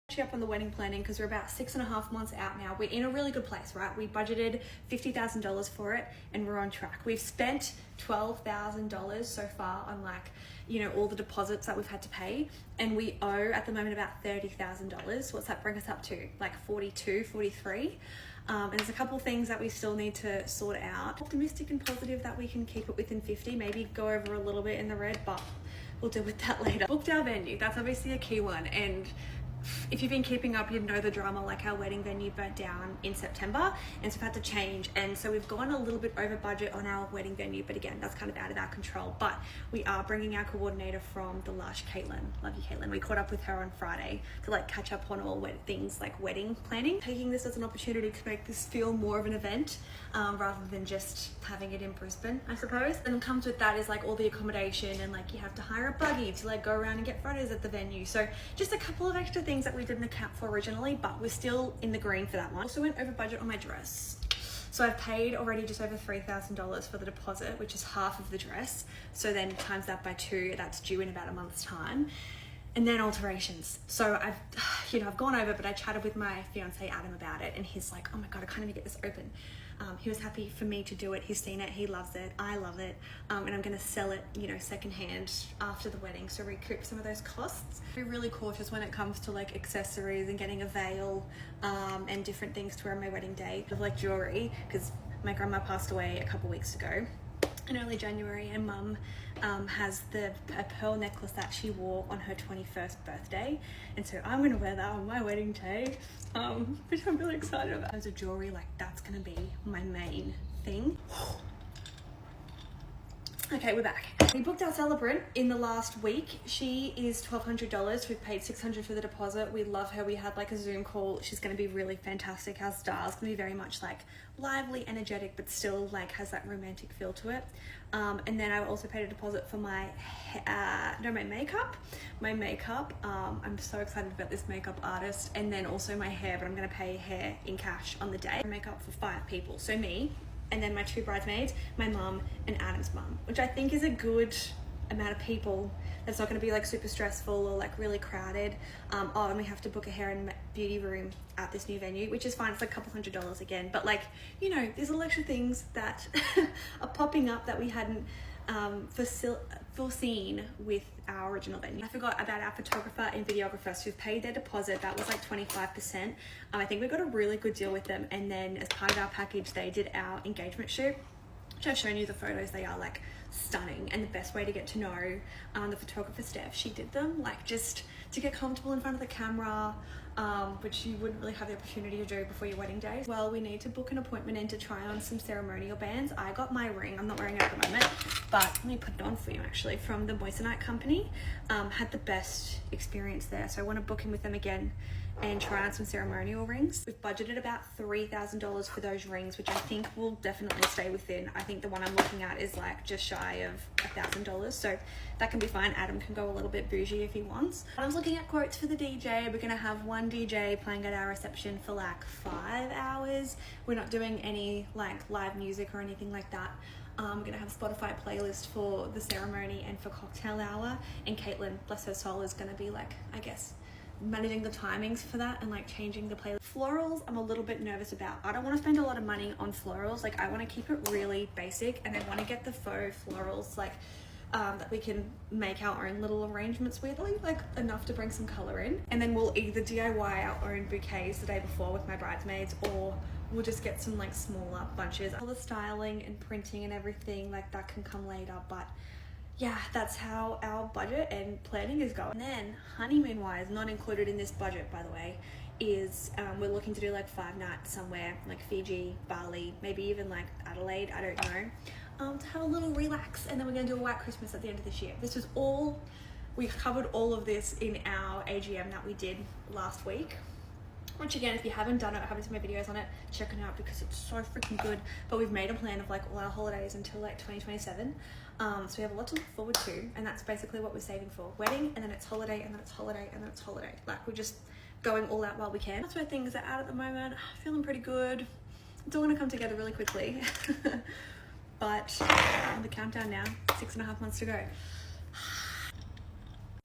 Up on the wedding planning because we're about 6.5 months out now. We're in a really good place, right? We budgeted $50,000 for it and we're on track. We've spent $12,000 so far on all the deposits that we've had to pay, and we owe at the moment about $30,000. What's that bring us up to? Like 42, 43. And there's a couple things that we still need to sort out. Optimistic and positive that we can keep it within 50, maybe go over a little bit in the red, but we'll deal with that later. Booked our venue. That's obviously a key one, and if you've been keeping up, you'd know the drama. Like, our wedding venue burnt down in September, and so we've had to change, and so we've gone a little bit over budget on our wedding venue, but again, that's kind of out of our control. But we are bringing our coordinator from the Lush, Caitlin. Love you, Caitlin. We caught up with her on Friday to catch up on all things like wedding planning, taking this as an opportunity to make this feel more of an event rather than just having it in Brisbane, I suppose. And comes with that is all the accommodation, and you have to hire a buggy to go around and get photos at the venue. So just a couple of extra things that we didn't account for originally, but we're still in the green for that one. Also went over budget on my dress. So I've paid already just over $3,000 for the deposit, which is half of the dress. So then times that by 2, that's due in about a month's time. And then alterations. So I've gone over, but I chatted with my fiance Adam about it, and he's like, oh my God, I kind of need to get this open. He was happy for me to do it. He's seen it, he loves it, I love it. And I'm gonna sell it, secondhand after the wedding, so recoup some of those costs. Be really cautious when it comes to accessories and getting a veil and different things to wear on my wedding day, of jewelry, because my grandma passed away a couple weeks ago in early January, and Mum has a pearl necklace that she wore on her 21st birthday, and so I'm gonna wear that on my wedding day, which I'm really excited about. As a jewelry, that's gonna be my main thing. Okay, we're back. We booked our celebrant in the last week. She is $1,200. We've paid $600 for the deposit. We love her. We had a Zoom call. She's going to be really fantastic. Our style's going to be very much lively, energetic, but still has that romantic feel to it. And then I also paid a deposit for my makeup. I'm so excited about this makeup artist, and then also my hair, but I'm going to pay hair in cash on the day. Makeup for 5 people. So me, and then my 2 bridesmaids, my mum and Adam's mum, which I think is a good amount of people. That's not going to be super stressful or really crowded. And we have to book a hair and beauty room at this new venue, which is fine. It's a couple $100 again, but there's little extra things that are popping up that we hadn't foreseen with our original venue. I forgot about our photographer and videographer, so we've paid their deposit. That was 25%. I think we got a really good deal with them, and then as part of our package, they did our engagement shoot, which I've shown you the photos. They are stunning, and the best way to get to know the photographer Steph, she did them just to get comfortable in front of the camera, which you wouldn't really have the opportunity to do before your wedding day. Well, we need to book an appointment in to try on some ceremonial bands. I got my ring. I'm not wearing it at the moment, but let me put it on for you actually, from the Moissanite company. Had the best experience there, so I want to book in with them again and try on some ceremonial rings. We've budgeted about $3,000 for those rings, which I think will definitely stay within. I think the one I'm looking at is just shy of $1,000, so that can be fine. Adam can go a little bit bougie if he wants. I was looking at quotes for the DJ. We're gonna have one DJ playing at our reception for 5 hours. We're not doing any live music or anything like that. We're gonna have a Spotify playlist for the ceremony and for cocktail hour, and Caitlin, bless her soul, is gonna be I guess managing the timings for that and changing the playlist. Florals, I'm a little bit nervous about. I don't want to spend a lot of money on florals. I want to keep it really basic, and I want to get the faux florals that we can make our own little arrangements with, enough to bring some color in. And then we'll either DIY our own bouquets the day before with my bridesmaids, or we'll just get some smaller bunches. All the styling and printing and everything that can come later, but yeah, that's how our budget and planning is going. And then honeymoon wise, not included in this budget by the way, is we're looking to do 5 nights somewhere, Fiji, Bali, maybe even Adelaide, I don't know, to have a little relax. And then we're gonna do a white Christmas at the end of this year. This was all, we covered all of this in our AGM that we did last week, which again, if you haven't done it, I haven't seen my videos on it, check it out because it's so freaking good. But we've made a plan of all our holidays until 2027. So we have a lot to look forward to, and that's basically what we're saving for. Wedding, and then it's holiday, and then it's holiday, and then it's holiday. We're just going all out while we can. That's where things are at the moment. Feeling pretty good. It's all gonna come together really quickly. But on the countdown now, 6.5 months to go.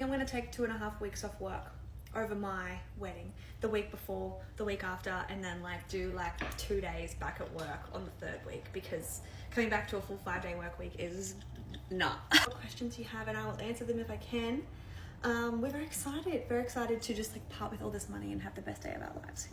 I'm gonna take 2.5 weeks off work over my wedding, the week before, the week after, and then like do like 2 days back at work on the third week, because coming back to a full 5-day work week is nah. What questions you have, and I will answer them if I can. We're very excited to just like part with all this money and have the best day of our lives.